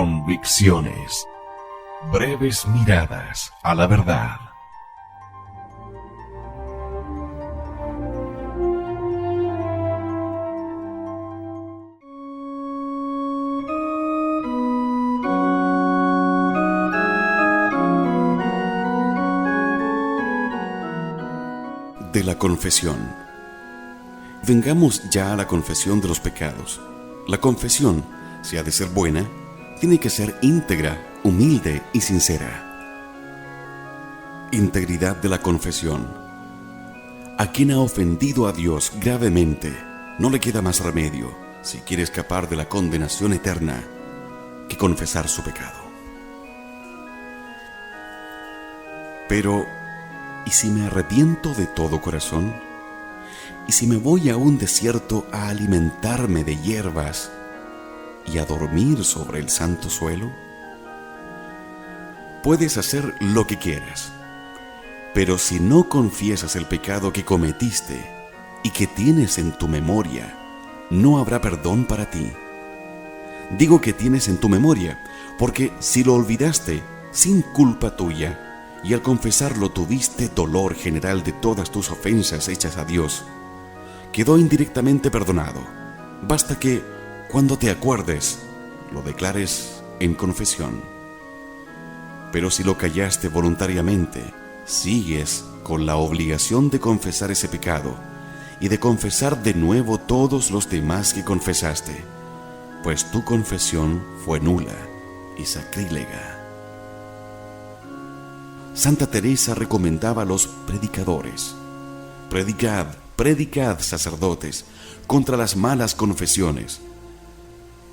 Convicciones. Breves miradas a la verdad. De la confesión. Vengamos ya a la confesión de los pecados. La confesión, si ha de ser buena, tiene que ser íntegra, humilde y sincera. Integridad de la confesión. A quien ha ofendido a Dios gravemente, no le queda más remedio, si quiere escapar de la condenación eterna, que confesar su pecado. Pero, ¿y si me arrepiento de todo corazón? ¿Y si me voy a un desierto a alimentarme de hierbas y a dormir sobre el santo suelo? Puedes hacer lo que quieras, pero si no confiesas el pecado que cometiste y que tienes en tu memoria, no habrá perdón para ti. Digo que tienes en tu memoria, porque si lo olvidaste sin culpa tuya, y al confesarlo tuviste dolor general de todas tus ofensas hechas a Dios, quedó indirectamente perdonado. Basta que, cuando te acuerdes, lo declares en confesión. Pero si lo callaste voluntariamente, sigues con la obligación de confesar ese pecado y de confesar de nuevo todos los demás que confesaste, pues tu confesión fue nula y sacrílega. Santa Teresa recomendaba a los predicadores: predicad, predicad, sacerdotes, contra las malas confesiones,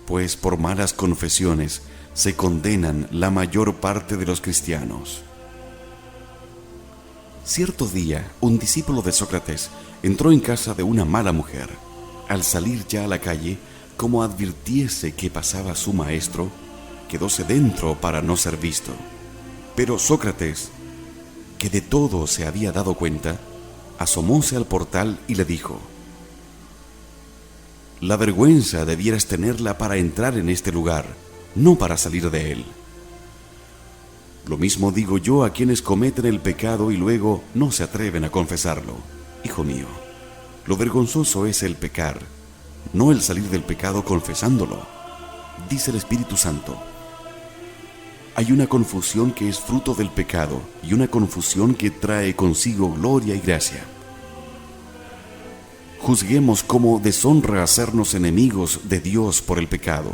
pues por malas confesiones se condenan la mayor parte de los cristianos. Cierto día, un discípulo de Sócrates entró en casa de una mala mujer. Al salir ya a la calle, como advirtiese que pasaba su maestro, quedóse dentro para no ser visto. Pero Sócrates, que de todo se había dado cuenta, asomóse al portal y le dijo: la vergüenza debieras tenerla para entrar en este lugar, no para salir de él. Lo mismo digo yo a quienes cometen el pecado y luego no se atreven a confesarlo. Hijo mío, lo vergonzoso es el pecar, no el salir del pecado confesándolo. Dice el Espíritu Santo: hay una confusión que es fruto del pecado y una confusión que trae consigo gloria y gracia. Juzguemos como deshonra hacernos enemigos de Dios por el pecado,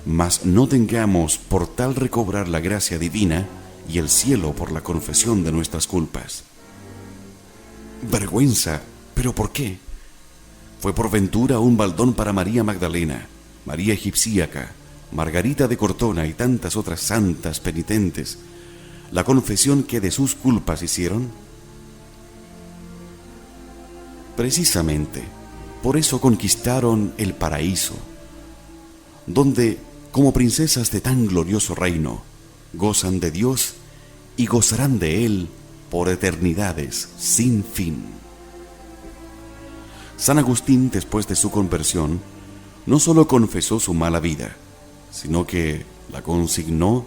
mas no tengamos por tal recobrar la gracia divina y el cielo por la confesión de nuestras culpas. Vergüenza, ¿pero por qué? ¿Fue por ventura un baldón para María Magdalena, María Egipcíaca, Margarita de Cortona y tantas otras santas penitentes, la confesión que de sus culpas hicieron? Precisamente, por eso conquistaron el paraíso, donde, como princesas de tan glorioso reino, gozan de Dios y gozarán de Él por eternidades sin fin. San Agustín, después de su conversión, no solo confesó su mala vida, sino que la consignó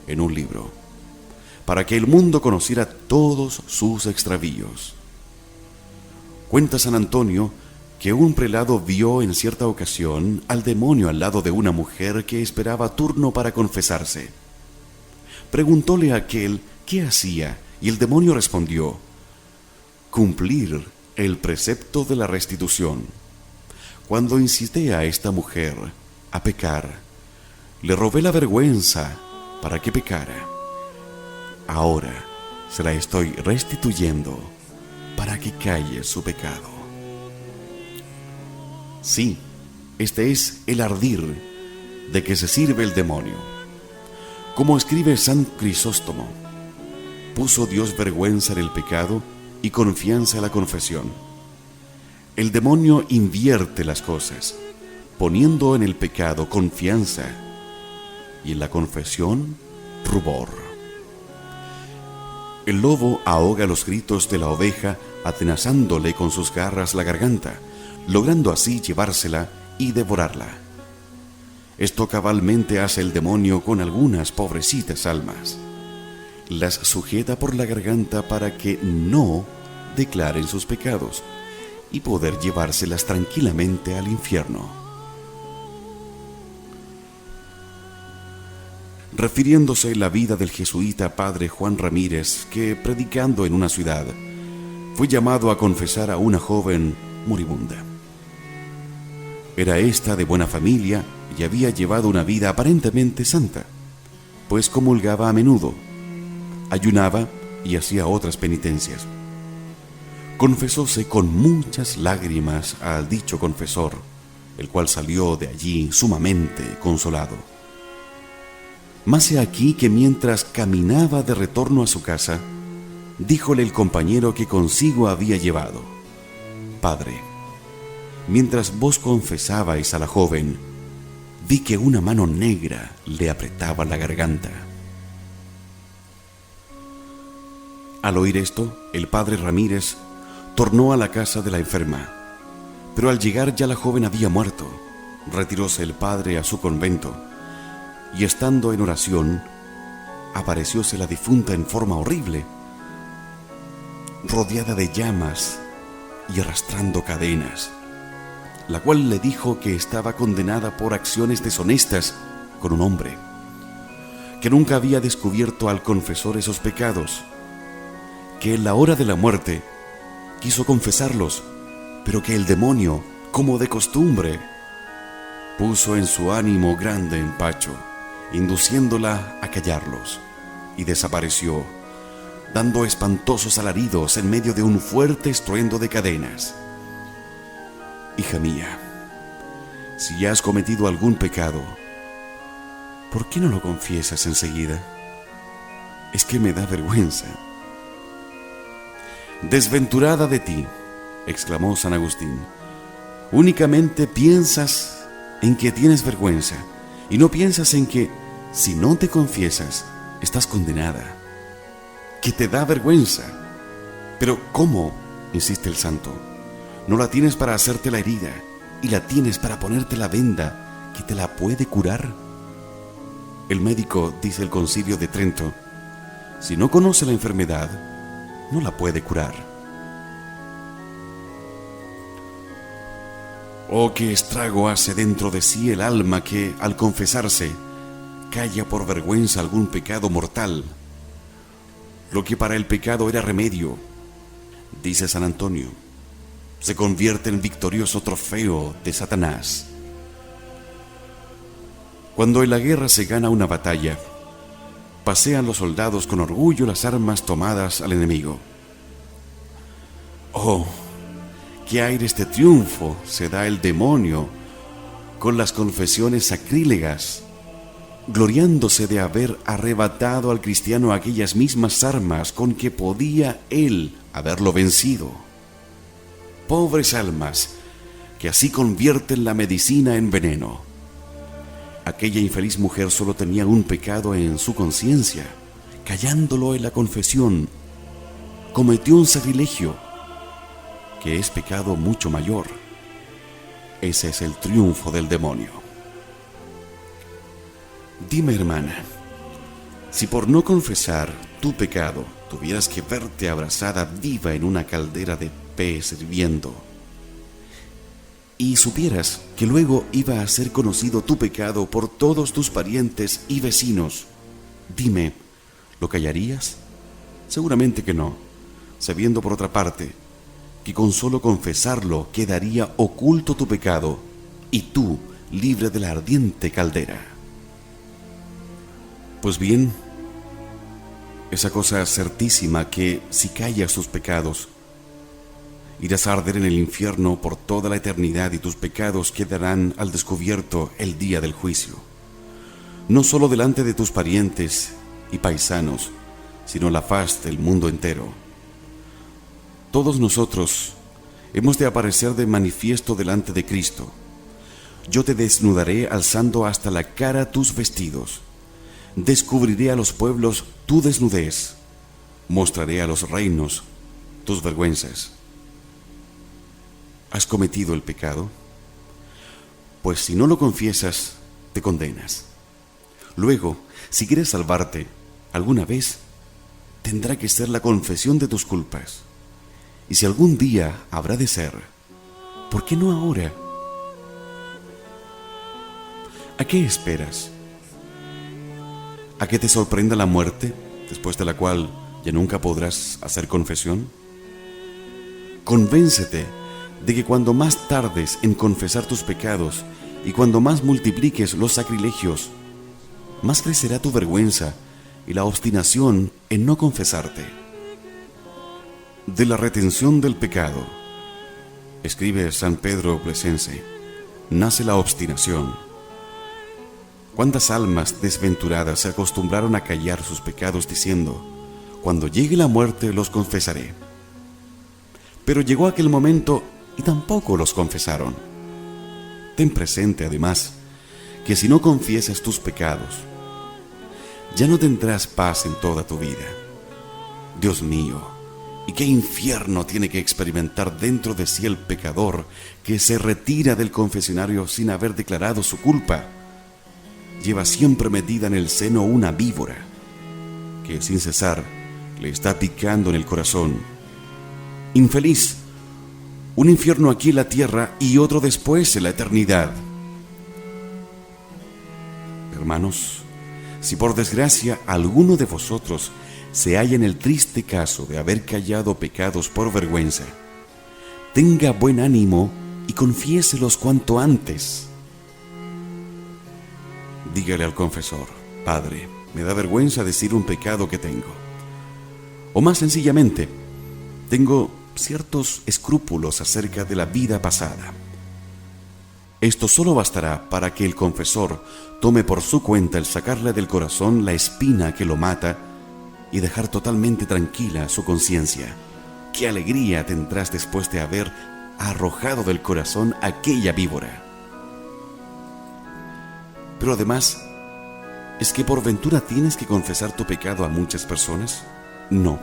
en un libro, para que el mundo conociera todos sus extravíos. Cuenta San Antonio que un prelado vio en cierta ocasión al demonio al lado de una mujer que esperaba turno para confesarse. Preguntóle a aquel qué hacía, y el demonio respondió: cumplir el precepto de la restitución. Cuando incité a esta mujer a pecar, le robé la vergüenza para que pecara. Ahora se la estoy restituyendo para que calle su pecado. Sí, este es el ardir de que se sirve el demonio. Como escribe San Crisóstomo, puso Dios vergüenza en el pecado y confianza en la confesión. El demonio invierte las cosas, poniendo en el pecado confianza y en la confesión rubor. El lobo ahoga los gritos de la oveja atenazándole con sus garras la garganta, logrando así llevársela y devorarla. Esto cabalmente hace el demonio con algunas pobrecitas almas. Las sujeta por la garganta para que no declaren sus pecados y poder llevárselas tranquilamente al infierno. Refiriéndose a la vida del jesuita padre Juan Ramírez, que predicando en una ciudad, fue llamado a confesar a una joven moribunda. Era esta de buena familia y había llevado una vida aparentemente santa, pues comulgaba a menudo, ayunaba y hacía otras penitencias. Confesóse con muchas lágrimas al dicho confesor, el cual salió de allí sumamente consolado. Mas he aquí que mientras caminaba de retorno a su casa, díjole el compañero que consigo había llevado: Padre, mientras vos confesabais a la joven, vi que una mano negra le apretaba la garganta. Al oír esto, el padre Ramírez tornó a la casa de la enferma, pero al llegar ya la joven había muerto. Retiróse el padre a su convento, y estando en oración, aparecióse la difunta en forma horrible, rodeada de llamas y arrastrando cadenas, la cual le dijo que estaba condenada por acciones deshonestas con un hombre, que nunca había descubierto al confesor esos pecados, que en la hora de la muerte quiso confesarlos, pero que el demonio, como de costumbre, puso en su ánimo grande empacho, induciéndola a callarlos, y desapareció, dando espantosos alaridos en medio de un fuerte estruendo de cadenas. Hija mía, si has cometido algún pecado, ¿por qué no lo confiesas enseguida? Es que me da vergüenza. Desventurada de ti, exclamó San Agustín, únicamente piensas en que tienes vergüenza y no piensas en que, si no te confiesas, estás condenada, que te da vergüenza. Pero ¿cómo?, insiste el santo, no la tienes para hacerte la herida y la tienes para ponerte la venda que te la puede curar. El médico, dice el Concilio de Trento, si no conoce la enfermedad, no la puede curar. Oh, qué estrago hace dentro de sí el alma que, al confesarse, calla por vergüenza algún pecado mortal. Lo que para el pecado era remedio, dice San Antonio, se convierte en victorioso trofeo de Satanás. Cuando en la guerra se gana una batalla, pasean los soldados con orgullo las armas tomadas al enemigo. Oh, qué aires de triunfo se da el demonio con las confesiones sacrílegas, gloriándose de haber arrebatado al cristiano aquellas mismas armas con que podía él haberlo vencido. Pobres almas, que así convierten la medicina en veneno. Aquella infeliz mujer solo tenía un pecado en su conciencia. Callándolo en la confesión, cometió un sacrilegio, que es pecado mucho mayor. Ese es el triunfo del demonio. Dime, hermana, si por no confesar tu pecado tuvieras que verte abrazada viva en una caldera de pez hirviendo, y supieras que luego iba a ser conocido tu pecado por todos tus parientes y vecinos, dime, ¿lo callarías? Seguramente que no, sabiendo por otra parte que con solo confesarlo quedaría oculto tu pecado y tú libre de la ardiente caldera. Pues bien, esa cosa certísima que si callas tus pecados, irás a arder en el infierno por toda la eternidad y tus pecados quedarán al descubierto el día del juicio, no solo delante de tus parientes y paisanos, sino la faz del mundo entero. Todos nosotros hemos de aparecer de manifiesto delante de Cristo. Yo te desnudaré alzando hasta la cara tus vestidos. Descubriré a los pueblos tu desnudez. Mostraré a los reinos tus vergüenzas. ¿Has cometido el pecado? Pues si no lo confiesas, te condenas. Luego, si quieres salvarte, alguna vez tendrá que ser la confesión de tus culpas. Y si algún día habrá de ser, ¿por qué no ahora? ¿A qué esperas? ¿A que te sorprenda la muerte, después de la cual ya nunca podrás hacer confesión? Convéncete de que cuando más tardes en confesar tus pecados y cuando más multipliques los sacrilegios, más crecerá tu vergüenza y la obstinación en no confesarte. De la retención del pecado, escribe San Pedro Blesense, nace la obstinación. ¿Cuántas almas desventuradas se acostumbraron a callar sus pecados diciendo, cuando llegue la muerte los confesaré? Pero llegó aquel momento y tampoco los confesaron. Ten presente, además, que si no confiesas tus pecados, ya no tendrás paz en toda tu vida. Dios mío, ¿y qué infierno tiene que experimentar dentro de sí el pecador que se retira del confesionario sin haber declarado su culpa? Lleva siempre metida en el seno una víbora que sin cesar le está picando en el corazón. Infeliz, un infierno aquí en la tierra y otro después en la eternidad. Hermanos, si por desgracia alguno de vosotros se halla en el triste caso de haber callado pecados por vergüenza, tenga buen ánimo y confiéselos cuanto antes. Dígale al confesor, Padre, me da vergüenza decir un pecado que tengo. O más sencillamente, tengo ciertos escrúpulos acerca de la vida pasada. Esto solo bastará para que el confesor tome por su cuenta el sacarle del corazón la espina que lo mata y dejar totalmente tranquila su conciencia. ¡Qué alegría tendrás después de haber arrojado del corazón aquella víbora! Pero además, ¿es que por ventura tienes que confesar tu pecado a muchas personas? No.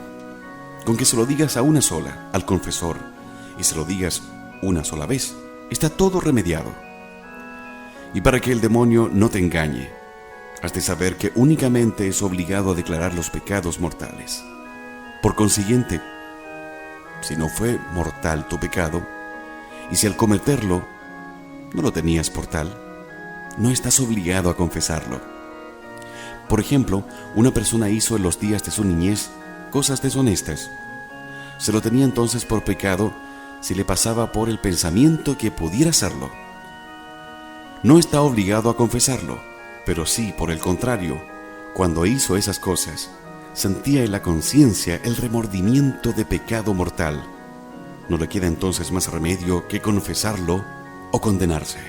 Con que se lo digas a una sola, al confesor, y se lo digas una sola vez, está todo remediado. Y para que el demonio no te engañe, has de saber que únicamente es obligado a declarar los pecados mortales. Por consiguiente, si no fue mortal tu pecado, y si al cometerlo no lo tenías por tal, no estás obligado a confesarlo. Por ejemplo, una persona hizo en los días de su niñez cosas deshonestas. Se lo tenía entonces por pecado si le pasaba por el pensamiento que pudiera hacerlo. No está obligado a confesarlo, pero sí, por el contrario, cuando hizo esas cosas, sentía en la conciencia el remordimiento de pecado mortal. No le queda entonces más remedio que confesarlo o condenarse.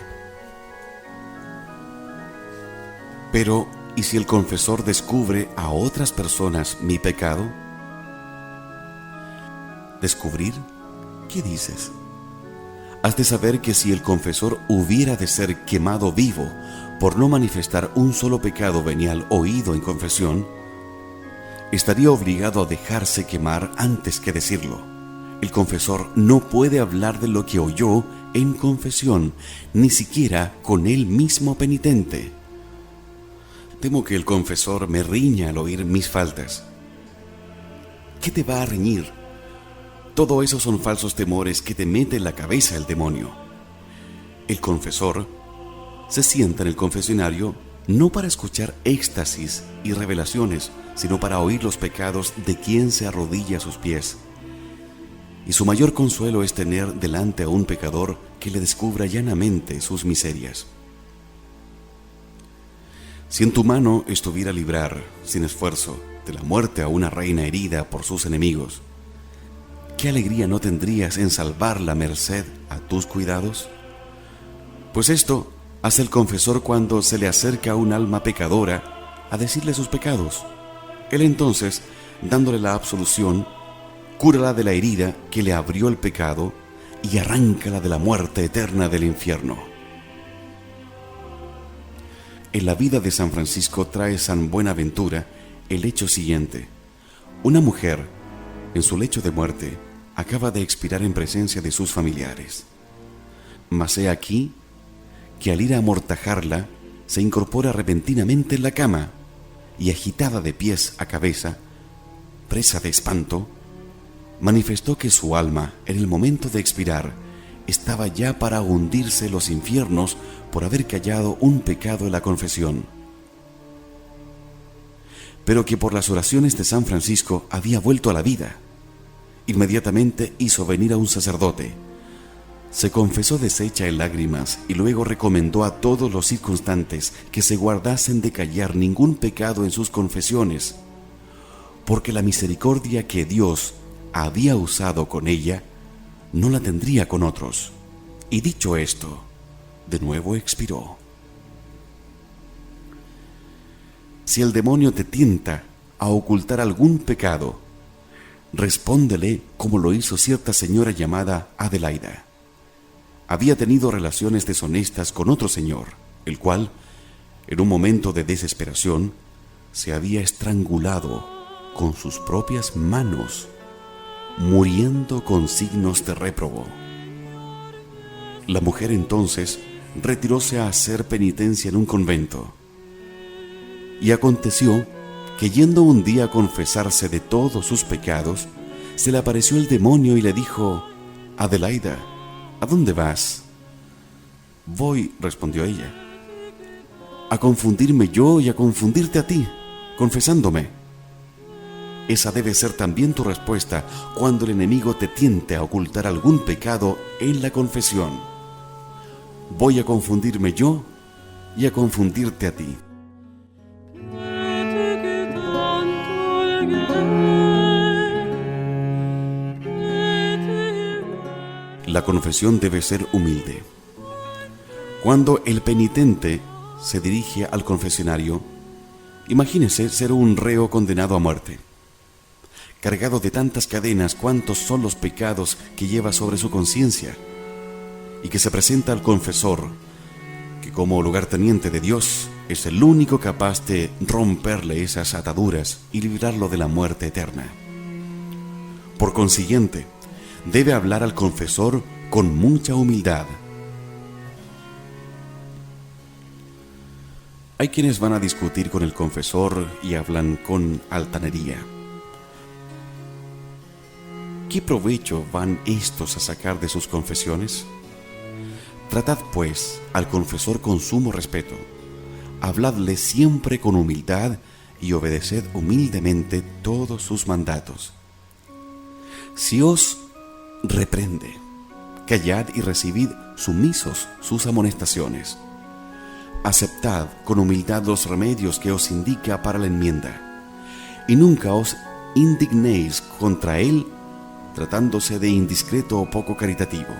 Pero, ¿y si el confesor descubre a otras personas mi pecado? ¿Descubrir? ¿Qué dices? Has de saber que si el confesor hubiera de ser quemado vivo por no manifestar un solo pecado venial oído en confesión, estaría obligado a dejarse quemar antes que decirlo. El confesor no puede hablar de lo que oyó en confesión, ni siquiera con él mismo penitente. Temo que el confesor me riña al oír mis faltas. ¿Qué te va a reñir? Todo eso son falsos temores que te mete en la cabeza el demonio. El confesor se sienta en el confesionario no para escuchar éxtasis y revelaciones, sino para oír los pecados de quien se arrodilla a sus pies. Y su mayor consuelo es tener delante a un pecador que le descubra llanamente sus miserias. Si en tu mano estuviera librar, sin esfuerzo, de la muerte a una reina herida por sus enemigos, ¿qué alegría no tendrías en salvar la merced a tus cuidados? Pues esto hace el confesor cuando se le acerca a un alma pecadora a decirle sus pecados. Él entonces, dándole la absolución, cúrala de la herida que le abrió el pecado y arráncala de la muerte eterna del infierno. En la vida de San Francisco trae San Buenaventura el hecho siguiente. Una mujer, en su lecho de muerte, acaba de expirar en presencia de sus familiares. Mas he aquí que al ir a amortajarla, se incorpora repentinamente en la cama y, agitada de pies a cabeza, presa de espanto, manifestó que su alma, en el momento de expirar, estaba ya para hundirse en los infiernos por haber callado un pecado en la confesión, pero que por las oraciones de San Francisco había vuelto a la vida. Inmediatamente hizo venir a un sacerdote, se confesó deshecha en lágrimas y luego recomendó a todos los circunstantes que se guardasen de callar ningún pecado en sus confesiones, porque la misericordia que Dios había usado con ella no la tendría con otros. Y dicho esto, de nuevo expiró. Si el demonio te tienta a ocultar algún pecado, respóndele como lo hizo cierta señora llamada Adelaida. Había tenido relaciones deshonestas con otro señor, el cual, en un momento de desesperación, se había estrangulado con sus propias manos, muriendo con signos de réprobo. La mujer entonces retiróse a hacer penitencia en un convento. Y aconteció que, yendo un día a confesarse de todos sus pecados, se le apareció el demonio y le dijo: «Adelaida, ¿a dónde vas?» «Voy», respondió ella, «a confundirme yo y a confundirte a ti, confesándome». Esa debe ser también tu respuesta cuando el enemigo te tiente a ocultar algún pecado en la confesión. Voy a confundirme yo y a confundirte a ti. La confesión debe ser humilde. Cuando el penitente se dirige al confesionario, imagínese ser un reo condenado a muerte, cargado de tantas cadenas cuantos son los pecados que lleva sobre su conciencia, y que se presenta al confesor, que como lugarteniente de Dios es el único capaz de romperle esas ataduras y librarlo de la muerte eterna. Por consiguiente, debe hablar al confesor con mucha humildad. Hay quienes van a discutir con el confesor y hablan con altanería. ¿Qué provecho van estos a sacar de sus confesiones? Tratad, pues, al confesor con sumo respeto. Habladle siempre con humildad y obedeced humildemente todos sus mandatos. Si os reprende, callad y recibid sumisos sus amonestaciones. Aceptad con humildad los remedios que os indica para la enmienda, y nunca os indignéis contra él tratándose de indiscreto o poco caritativo.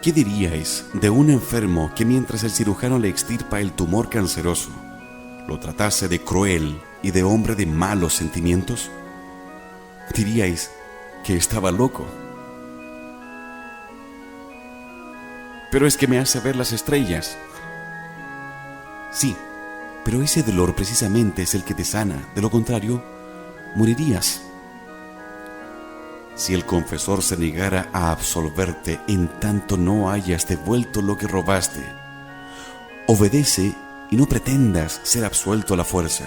¿Qué diríais de un enfermo que mientras el cirujano le extirpa el tumor canceroso, lo tratase de cruel y de hombre de malos sentimientos? Diríais que estaba loco. Pero es que me hace ver las estrellas. Sí, pero ese dolor precisamente es el que te sana, de lo contrario, morirías. Si el confesor se negara a absolverte en tanto no hayas devuelto lo que robaste, obedece y no pretendas ser absuelto a la fuerza.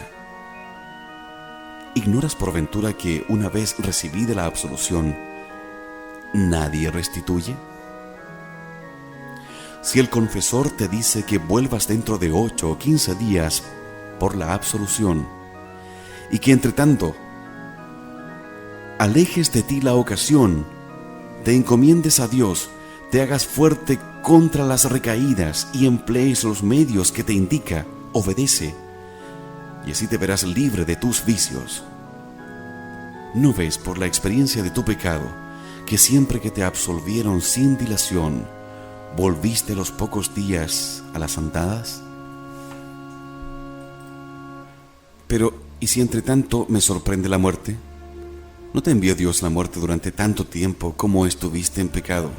¿Ignoras por ventura que una vez recibida la absolución, nadie restituye? Si el confesor te dice que vuelvas dentro de 8 o 15 días por la absolución, y que entre tanto alejes de ti la ocasión, te encomiendes a Dios, te hagas fuerte contra las recaídas y emplees los medios que te indica, obedece, y así te verás libre de tus vicios. ¿No ves por la experiencia de tu pecado que siempre que te absolvieron sin dilación, volviste los pocos días a las andadas? Pero, ¿y si entre tanto me sorprende la muerte? ¿No te envió Dios la muerte durante tanto tiempo como estuviste en pecado,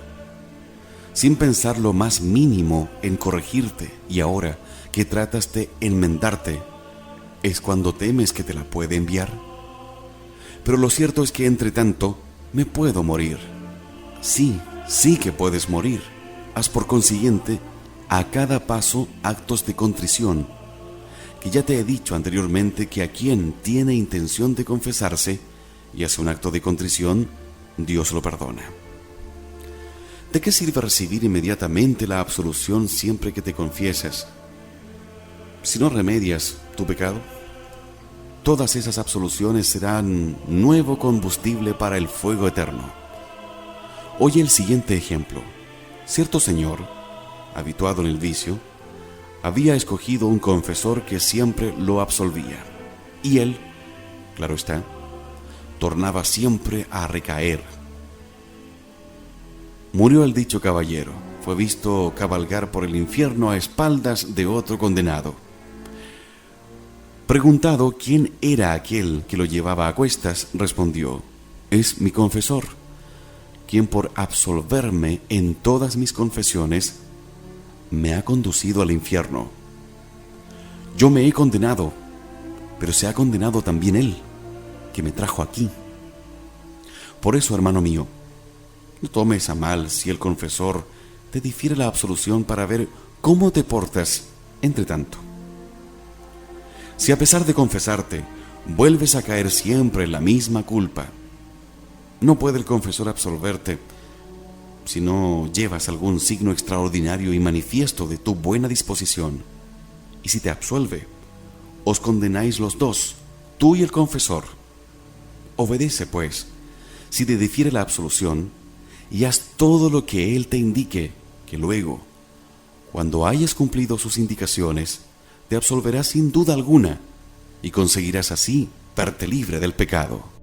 sin pensar lo más mínimo en corregirte, y ahora que tratas de enmendarte, es cuando temes que te la puede enviar? Pero lo cierto es que entre tanto me puedo morir. Sí, sí que puedes morir. Haz por consiguiente a cada paso actos de contrición, que ya te he dicho anteriormente que a quien tiene intención de confesarse y hace un acto de contrición, Dios lo perdona. ¿De qué sirve recibir inmediatamente la absolución siempre que te confiesas, si no remedias tu pecado? Todas esas absoluciones serán nuevo combustible para el fuego eterno. Oye el siguiente ejemplo. Cierto señor, habituado en el vicio, había escogido un confesor que siempre lo absolvía, y él, claro está, tornaba siempre a recaer. Murió el dicho caballero, fue visto cabalgar por el infierno a espaldas de otro condenado. Preguntado quién era aquel que lo llevaba a cuestas, respondió: es mi confesor, quien por absolverme en todas mis confesiones me ha conducido al infierno. Yo me he condenado, pero se ha condenado también él, que me trajo aquí. Por eso, hermano mío, no tomes a mal si el confesor te difiere la absolución para ver cómo te portas entre tanto. Si a pesar de confesarte, vuelves a caer siempre en la misma culpa, no puede el confesor absolverte si no llevas algún signo extraordinario y manifiesto de tu buena disposición. Y si te absuelve, os condenáis los dos, tú y el confesor. Obedece, pues, si te difiere la absolución, y haz todo lo que él te indique, que luego, cuando hayas cumplido sus indicaciones, te absolverá sin duda alguna, y conseguirás así verte libre del pecado.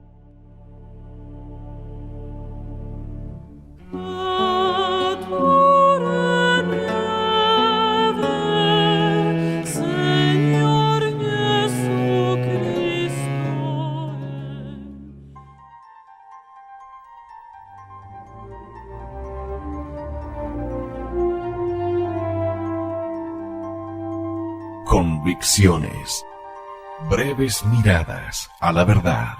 Convicciones. Breves miradas a la verdad.